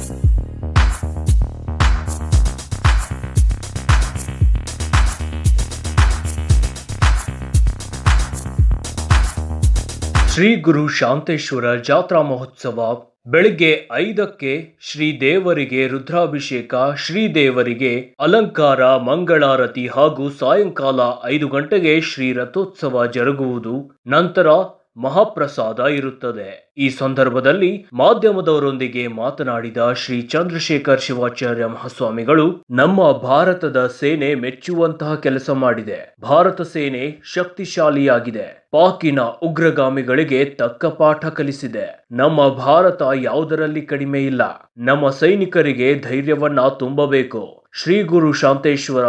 ಶ್ರೀ ಗುರು ಶಾಂತೇಶ್ವರ ಜಾತ್ರಾ ಮಹೋತ್ಸವ ಬೆಳಿಗ್ಗೆ 5ಕ್ಕೆ ಶ್ರೀದೇವರಿಗೆ ರುದ್ರಾಭಿಷೇಕ, ಶ್ರೀದೇವರಿಗೆ ಅಲಂಕಾರ, ಮಂಗಳಾರತಿ ಹಾಗೂ ಸಾಯಂಕಾಲ 5 ಗಂಟೆಗೆ ಶ್ರೀ ರಥೋತ್ಸವ ಜರುಗುವುದು. ನಂತರ ಮಹಾಪ್ರಸಾದ ಇರುತ್ತದೆ. ಈ ಸಂದರ್ಭದಲ್ಲಿ ಮಾಧ್ಯಮದವರೊಂದಿಗೆ ಮಾತನಾಡಿದ ಶ್ರೀ ಚಂದ್ರಶೇಖರ್ ಶಿವಾಚಾರ್ಯ ಮಹಾಸ್ವಾಮಿಗಳು, ನಮ್ಮ ಭಾರತದ ಸೇನೆ ಮೆಚ್ಚುವಂತಹ ಕೆಲಸ ಮಾಡಿದೆ. ಭಾರತ ಸೇನೆ ಶಕ್ತಿಶಾಲಿಯಾಗಿದೆ. ಪಾಕಿನ ಉಗ್ರಗಾಮಿಗಳಿಗೆ ತಕ್ಕ ಪಾಠ ಕಲಿಸಿದೆ. ನಮ್ಮ ಭಾರತ ಯಾವುದರಲ್ಲಿ ಕಡಿಮೆ ಇಲ್ಲ. ನಮ್ಮ ಸೈನಿಕರಿಗೆ ಧೈರ್ಯವನ್ನ ತುಂಬಬೇಕು. ಶ್ರೀ ಗುರು ಶಾಂತೇಶ್ವರ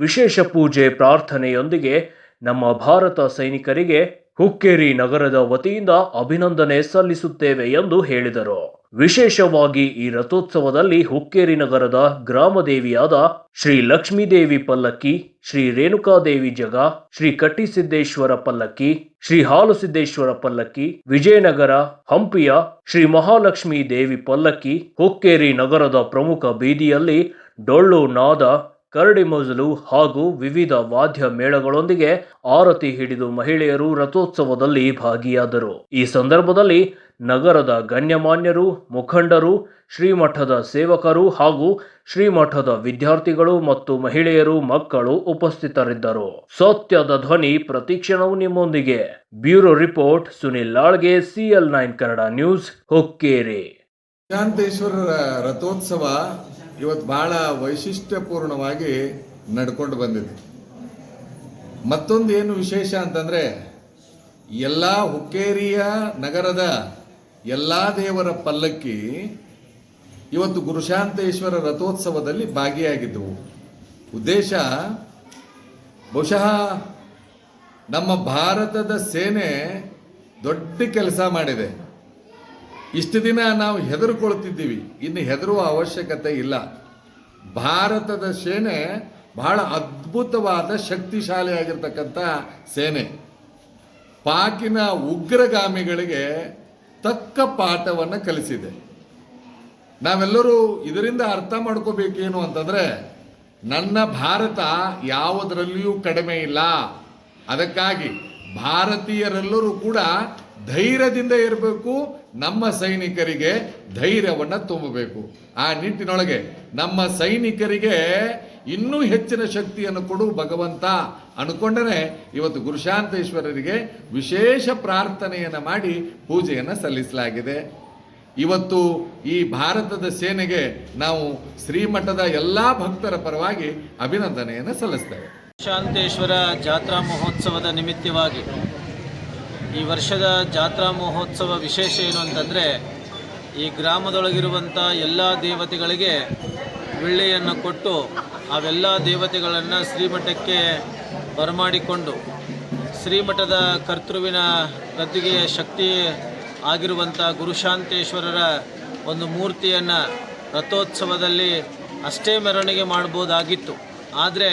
ವಿಶೇಷ ಪೂಜೆ ಪ್ರಾರ್ಥನೆಯೊಂದಿಗೆ ನಮ್ಮ ಭಾರತ ಸೈನಿಕರಿಗೆ ಹುಕ್ಕೇರಿ ನಗರದ ವತಿಯಿಂದ ಅಭಿನಂದನೆ ಸಲ್ಲಿಸುತ್ತೇವೆ ಎಂದು ಹೇಳಿದರು. ವಿಶೇಷವಾಗಿ ಈ ರಥೋತ್ಸವದಲ್ಲಿ ಹುಕ್ಕೇರಿ ನಗರದ ಗ್ರಾಮದೇವಿಯಾದ ಶ್ರೀ ಲಕ್ಷ್ಮೀದೇವಿ ಪಲ್ಲಕ್ಕಿ, ಶ್ರೀ ರೇಣುಕಾದೇವಿ ಜಗ, ಶ್ರೀ ಕಟ್ಟಿಸಿದ್ದೇಶ್ವರ ಪಲ್ಲಕ್ಕಿ, ಶ್ರೀ ಹಾಲುಸಿದ್ದೇಶ್ವರ ಪಲ್ಲಕ್ಕಿ, ವಿಜಯನಗರ ಹಂಪಿಯ ಶ್ರೀ ಮಹಾಲಕ್ಷ್ಮೀ ದೇವಿ ಪಲ್ಲಕ್ಕಿ, ಹುಕ್ಕೇರಿ ನಗರದ ಪ್ರಮುಖ ಬೀದಿಯಲ್ಲಿ ಡೊಳ್ಳು ನಾದ, ಕರಡಿ ಮಜಲು ಹಾಗೂ ವಿವಿಧ ವಾದ್ಯ ಮೇಳಗಳೊಂದಿಗೆ ಆರತಿ ಹಿಡಿದು ಮಹಿಳೆಯರು ರಥೋತ್ಸವದಲ್ಲಿ ಭಾಗಿಯಾದರು. ಈ ಸಂದರ್ಭದಲ್ಲಿ ನಗರದ ಗಣ್ಯಮಾನ್ಯರು, ಮುಖಂಡರು, ಶ್ರೀಮಠದ ಸೇವಕರು ಹಾಗೂ ಶ್ರೀಮಠದ ವಿದ್ಯಾರ್ಥಿಗಳು ಮತ್ತು ಮಹಿಳೆಯರು, ಮಕ್ಕಳು ಉಪಸ್ಥಿತರಿದ್ದರು. ಸತ್ಯದ ಧ್ವನಿ ಪ್ರತಿಕ್ಷಣವು ನಿಮ್ಮೊಂದಿಗೆ. ಬ್ಯೂರೋ ರಿಪೋರ್ಟ್ ಸುನಿಲ್ ಲಾಳ್ಗೆ, CL9 ಕನ್ನಡ ನ್ಯೂಸ್, ಹುಕ್ಕೇರಿ. ಶಾಂತೇಶ್ವರರ ರಥೋತ್ಸವ ಇವತ್ತು ಬಹಳ ವೈಶಿಷ್ಟ್ಯಪೂರ್ಣವಾಗಿ ನಡ್ಕೊಂಡು ಬಂದಿದೆ. ಮತ್ತೊಂದು ಏನು ವಿಶೇಷ ಅಂತಂದರೆ, ಎಲ್ಲ ಹುಕ್ಕೇರಿಯ ನಗರದ ಎಲ್ಲ ದೇವರ ಪಲ್ಲಕ್ಕಿ ಇವತ್ತು ಗುರುಶಾಂತೇಶ್ವರ ರಥೋತ್ಸವದಲ್ಲಿ ಭಾಗಿಯಾಗಿದ್ದವು. ಉದ್ದೇಶ ಬಹುಶಃ ನಮ್ಮ ಭಾರತದ ಸೇನೆ ದೊಡ್ಡ ಕೆಲಸ ಮಾಡಿದೆ. ಇಷ್ಟು ದಿನ ನಾವು ಹೆದರ್ಕೊಳ್ತಿದ್ದೀವಿ, ಇನ್ನು ಹೆದರುವ ಅವಶ್ಯಕತೆ ಇಲ್ಲ. ಭಾರತದ ಸೇನೆ ಬಹಳ ಅದ್ಭುತವಾದ ಶಕ್ತಿಶಾಲಿಯಾಗಿರ್ತಕ್ಕಂಥ ಸೇನೆ. ಪಾಕಿನ ಉಗ್ರಗಾಮಿಗಳಿಗೆ ತಕ್ಕ ಪಾಠವನ್ನು ಕಲಿಸಿದೆ. ನಾವೆಲ್ಲರೂ ಇದರಿಂದ ಅರ್ಥ ಮಾಡ್ಕೋಬೇಕೇನು ಅಂತಂದರೆ, ನನ್ನ ಭಾರತ ಯಾವುದರಲ್ಲಿಯೂ ಕಡಿಮೆ ಇಲ್ಲ. ಅದಕ್ಕಾಗಿ ಭಾರತೀಯರೆಲ್ಲರೂ ಕೂಡ ಧೈರ್ಯದಿಂದ ಇರಬೇಕು. ನಮ್ಮ ಸೈನಿಕರಿಗೆ ಧೈರ್ಯವನ್ನು ತುಂಬಬೇಕು. ಆ ನಿಟ್ಟಿನೊಳಗೆ ನಮ್ಮ ಸೈನಿಕರಿಗೆ ಇನ್ನೂ ಹೆಚ್ಚಿನ ಶಕ್ತಿಯನ್ನು ಕೊಡು ಭಗವಂತ ಅನ್ಕೊಂಡರೆ ಇವತ್ತು ಗುರುಶಾಂತೇಶ್ವರರಿಗೆ ವಿಶೇಷ ಪ್ರಾರ್ಥನೆಯನ್ನು ಮಾಡಿ ಪೂಜೆಯನ್ನು ಸಲ್ಲಿಸಲಾಗಿದೆ. ಇವತ್ತು ಈ ಭಾರತದ ಸೇನೆಗೆ ನಾವು ಶ್ರೀಮಠದ ಎಲ್ಲ ಭಕ್ತರ ಪರವಾಗಿ ಅಭಿನಂದನೆಯನ್ನು ಸಲ್ಲಿಸ್ತೇವೆ. ಶಾಂತೇಶ್ವರ ಜಾತ್ರಾ ಮಹೋತ್ಸವದ ನಿಮಿತ್ತವಾಗಿ ಈ ವರ್ಷದ ಜಾತ್ರಾ ಮಹೋತ್ಸವ ವಿಶೇಷ ಏನು ಅಂತಂದರೆ, ಈ ಗ್ರಾಮದೊಳಗಿರುವಂಥ ಎಲ್ಲ ದೇವತೆಗಳಿಗೆ ವಿಳ್ಳೆಯನ್ನು ಕೊಟ್ಟು ಅವೆಲ್ಲ ದೇವತೆಗಳನ್ನು ಶ್ರೀಮಠಕ್ಕೆ ಬರಮಾಡಿಕೊಂಡು ಶ್ರೀಮಠದ ಕರ್ತೃವಿನ ಗದ್ದುಗೆಯ ಶಕ್ತಿ ಆಗಿರುವಂಥ ಗುರುಶಾಂತೇಶ್ವರರ ಒಂದು ಮೂರ್ತಿಯನ್ನು ರಥೋತ್ಸವದಲ್ಲಿ ಅಷ್ಟೇ ಮೆರವಣಿಗೆ ಮಾಡ್ಬೋದಾಗಿತ್ತು. ಆದರೆ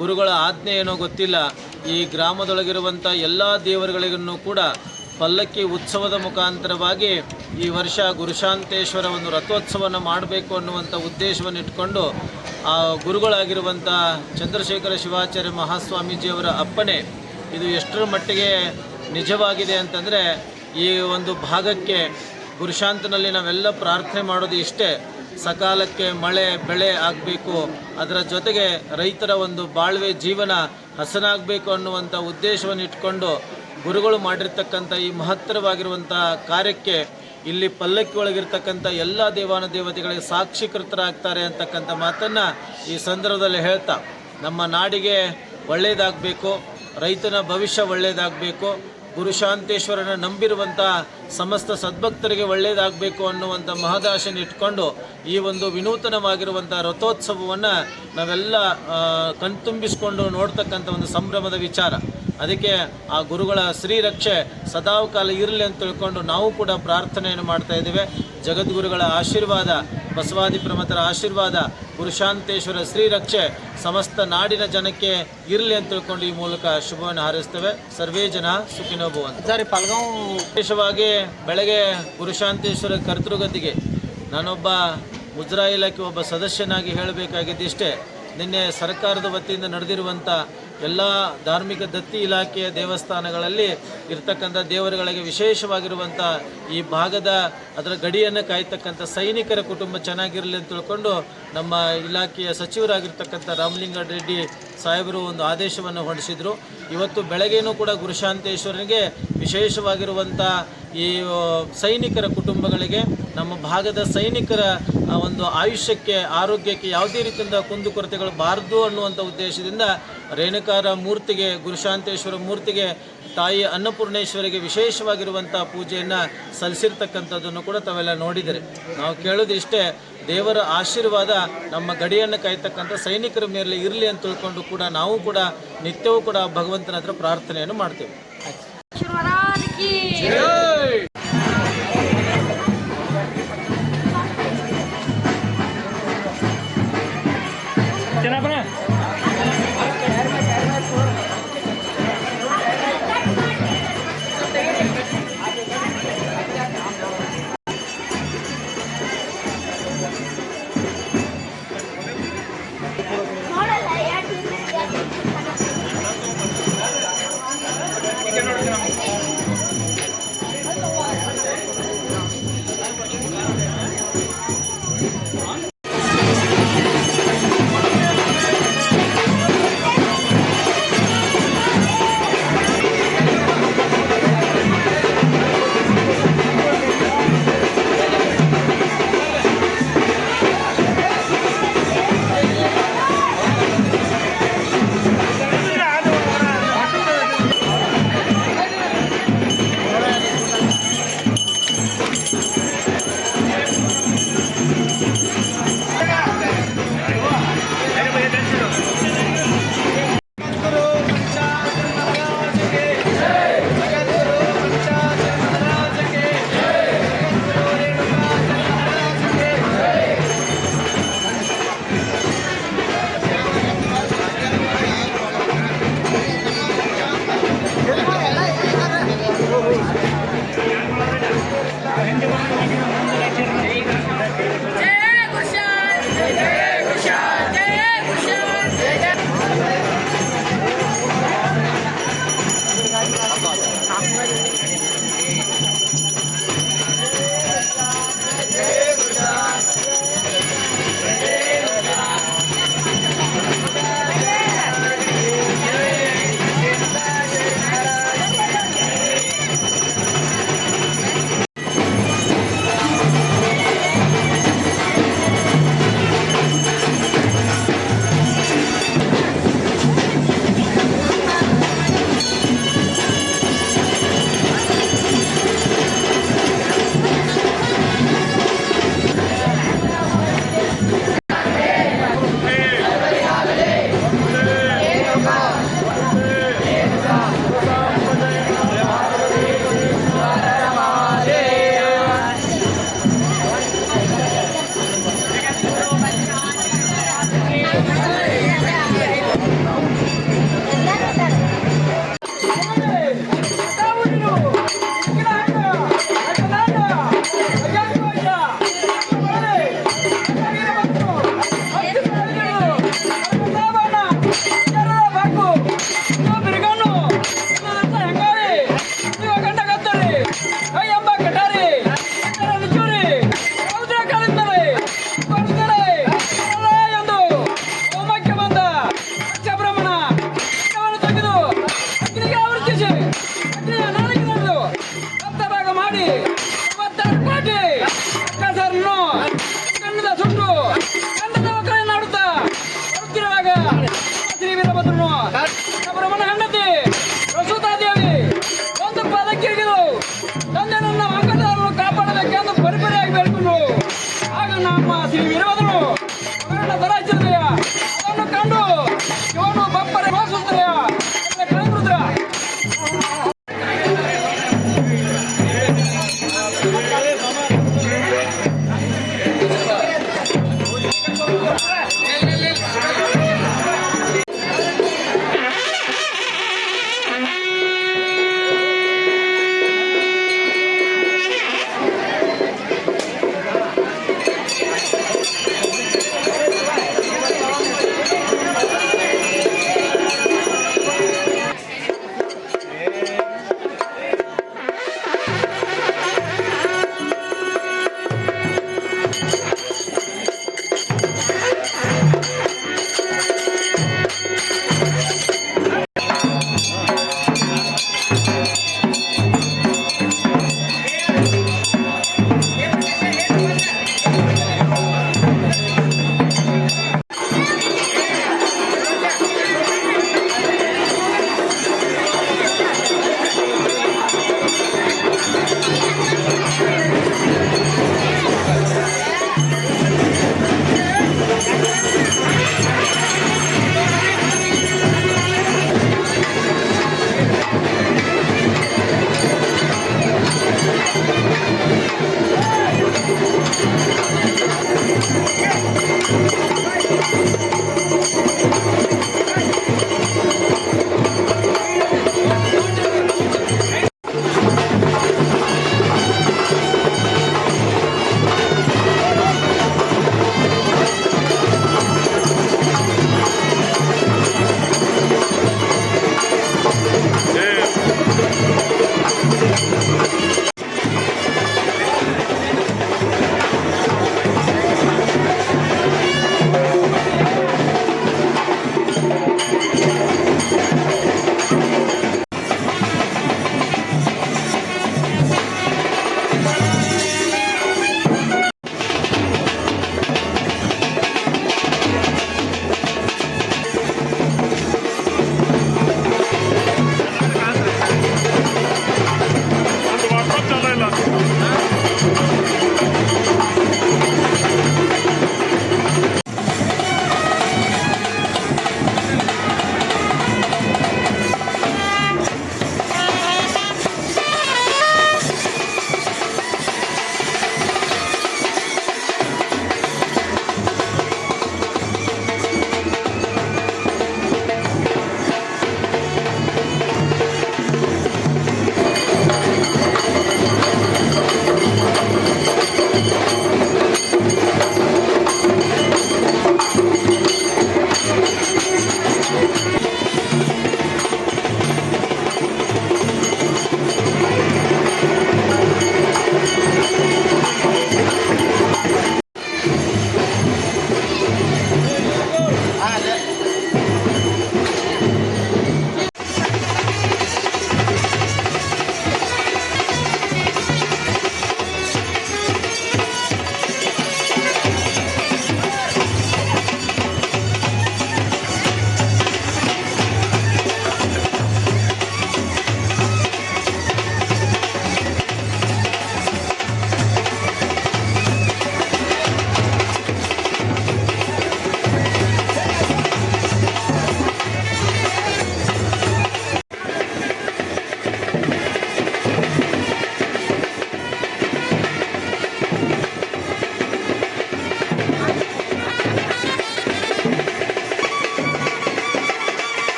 ಗುರುಗಳ ಆಜ್ಞೆ ಏನೋ ಗೊತ್ತಿಲ್ಲ, ಈ ಗ್ರಾಮದೊಳಗಿರುವಂಥ ಎಲ್ಲ ದೇವರುಗಳಿಗೂ ಕೂಡ ಪಲ್ಲಕ್ಕಿ ಉತ್ಸವದ ಮುಖಾಂತರವಾಗಿ ಈ ವರ್ಷ ಗುರುಶಾಂತೇಶ್ವರ ಒಂದು ರಥೋತ್ಸವವನ್ನು ಮಾಡಬೇಕು ಅನ್ನುವಂಥ ಉದ್ದೇಶವನ್ನು ಇಟ್ಕೊಂಡು ಆ ಗುರುಗಳಾಗಿರುವಂಥ ಚಂದ್ರಶೇಖರ ಶಿವಾಚಾರ್ಯ ಮಹಾಸ್ವಾಮೀಜಿಯವರ ಅಪ್ಪಣೆ ಇದು ಎಷ್ಟರ ಮಟ್ಟಿಗೆ ನಿಜವಾಗಿದೆ ಅಂತಂದರೆ, ಈ ಒಂದು ಭಾಗಕ್ಕೆ ಗುರುಶಾಂತನಲ್ಲಿ ನಾವೆಲ್ಲ ಪ್ರಾರ್ಥನೆ ಮಾಡೋದು ಇಷ್ಟೇ, ಸಕಾಲಕ್ಕೆ ಮಳೆ ಬೆಳೆ ಆಗಬೇಕು, ಅದರ ಜೊತೆಗೆ ರೈತರ ಒಂದು ಬಾಳ್ವೆ ಜೀವನ ಹಸನಾಗಬೇಕು ಅನ್ನುವಂಥ ಉದ್ದೇಶವನ್ನು ಇಟ್ಕೊಂಡು ಗುರುಗಳು ಮಾಡಿರ್ತಕ್ಕಂಥ ಈ ಮಹತ್ತರವಾಗಿರುವಂಥ ಕಾರ್ಯಕ್ಕೆ ಇಲ್ಲಿ ಪಲ್ಲಕ್ಕಿ ಒಳಗಿರ್ತಕ್ಕಂಥ ಎಲ್ಲ ದೇವಾನುದೇವತೆಗಳಿಗೆ ಸಾಕ್ಷೀಕೃತರಾಗ್ತಾರೆ ಅಂತಕ್ಕಂಥ ಮಾತನ್ನು ಈ ಸಂದರ್ಭದಲ್ಲಿ ಹೇಳ್ತಾ, ನಮ್ಮ ನಾಡಿಗೆ ಒಳ್ಳೆಯದಾಗಬೇಕು, ರೈತನ ಭವಿಷ್ಯ ಒಳ್ಳೆಯದಾಗಬೇಕು, ಗುರುಶಾಂತೇಶ್ವರನ ನಂಬಿರುವಂಥ ಸಮಸ್ತ ಸದ್ಭಕ್ತರಿಗೆ ಒಳ್ಳೆಯದಾಗಬೇಕು ಅನ್ನುವಂಥ ಮಹದಾಶೆಯನ್ನು ಇಟ್ಕೊಂಡು ಈ ಒಂದು ವಿನೂತನವಾಗಿರುವಂಥ ರಥೋತ್ಸವವನ್ನು ನಾವೆಲ್ಲ ಕಣ್ತುಂಬಿಸ್ಕೊಂಡು ನೋಡ್ತಕ್ಕಂಥ ಒಂದು ಸಂಭ್ರಮದ ವಿಚಾರ. ಅದಕ್ಕೆ ಆ ಗುರುಗಳ ಶ್ರೀರಕ್ಷೆ ಸದಾಕಾಲ ಇರಲಿ ಅಂತ ತಿಳ್ಕೊಂಡು ನಾವು ಕೂಡ ಪ್ರಾರ್ಥನೆಯನ್ನು ಮಾಡ್ತಾ ಇದ್ದೇವೆ. ಜಗದ್ಗುರುಗಳ ಆಶೀರ್ವಾದ, ಬಸವಾದಿ ಪ್ರಮಥರ ಆಶೀರ್ವಾದ, ಗುರುಶಾಂತೇಶ್ವರ ಶ್ರೀರಕ್ಷೆ ಸಮಸ್ತ ನಾಡಿನ ಜನಕ್ಕೆ ಇರಲಿ ಅಂತ ತಿಳ್ಕೊಂಡು ಈ ಮೂಲಕ ಶುಭವನ್ನು ಹಾರೈಸ್ತೇವೆ. ಸರ್ವೇ ಜನ ಸುಖಿನೋ ಭವಂತು. ಸರಿ, ವಿಶೇಷವಾಗಿ ಬೆಳಗ್ಗೆ ಗುರುಶಾಂತೇಶ್ವರ ಕರ್ತೃಗತಿಗೆ ನಾನೊಬ್ಬ ಮುಜರಾಯಿ ಇಲಾಖೆ ಒಬ್ಬ ಸದಸ್ಯನಾಗಿ ಹೇಳಬೇಕಾಗಿದ್ದಿಷ್ಟೇ, ನಿನ್ನೆ ಸರ್ಕಾರದ ವತಿಯಿಂದ ನಡೆದಿರುವಂಥ ಎಲ್ಲ ಧಾರ್ಮಿಕ ದತ್ತಿ ಇಲಾಖೆಯ ದೇವಸ್ಥಾನಗಳಲ್ಲಿ ಇರ್ತಕ್ಕಂಥ ದೇವರುಗಳಿಗೆ ವಿಶೇಷವಾಗಿರುವಂಥ ಈ ಭಾಗದ ಅದರ ಗಡಿಯನ್ನು ಕಾಯ್ತಕ್ಕಂಥ ಸೈನಿಕರ ಕುಟುಂಬ ಚೆನ್ನಾಗಿರಲಿ ಅಂತ ತಿಳ್ಕೊಂಡು ನಮ್ಮ ಇಲಾಖೆಯ ಸಚಿವರಾಗಿರ್ತಕ್ಕಂಥ ರಾಮಲಿಂಗಾರೆಡ್ಡಿ ಸಾಹೇಬರು ಒಂದು ಆದೇಶವನ್ನು ಹೊರಡಿಸಿದರು. ಇವತ್ತು ಬೆಳಗ್ಗೆನೂ ಕೂಡ ಗುರುಶಾಂತೇಶ್ವರನಿಗೆ ವಿಶೇಷವಾಗಿರುವಂಥ ಈ ಸೈನಿಕರ ಕುಟುಂಬಗಳಿಗೆ, ನಮ್ಮ ಭಾಗದ ಸೈನಿಕರ ಒಂದು ಆಯುಷ್ಯಕ್ಕೆ, ಆರೋಗ್ಯಕ್ಕೆ ಯಾವುದೇ ರೀತಿಯಿಂದ ಕುಂದುಕೊರತೆಗಳು ಬಾರದು ಅನ್ನುವಂಥ ಉದ್ದೇಶದಿಂದ ರೇಣುಕಾರ ಮೂರ್ತಿಗೆ, ಗುರುಶಾಂತೇಶ್ವರ ಮೂರ್ತಿಗೆ, ತಾಯಿ ಅನ್ನಪೂರ್ಣೇಶ್ವರಿಗೆ ವಿಶೇಷವಾಗಿರುವಂಥ ಪೂಜೆಯನ್ನು ಸಲ್ಲಿಸಿರ್ತಕ್ಕಂಥದ್ದನ್ನು ಕೂಡ ತಾವೆಲ್ಲ ನೋಡಿದರೆ. ನಾವು ಕೇಳೋದು ಇಷ್ಟೇ, ದೇವರ ಆಶೀರ್ವಾದ ನಮ್ಮ ಗಡಿಯನ್ನು ಕಾಯ್ತಕ್ಕಂಥ ಸೈನಿಕರ ಮೇಲೆ ಇರಲಿ ಅಂತ ತಿಳ್ಕೊಂಡು ಕೂಡ ನಾವು ಕೂಡ ನಿತ್ಯವೂ ಕೂಡ ಭಗವಂತನ ಹತ್ರ ಪ್ರಾರ್ಥನೆಯನ್ನು ಮಾಡ್ತೇವೆ.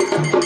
ಧನ್ಯವಾದ.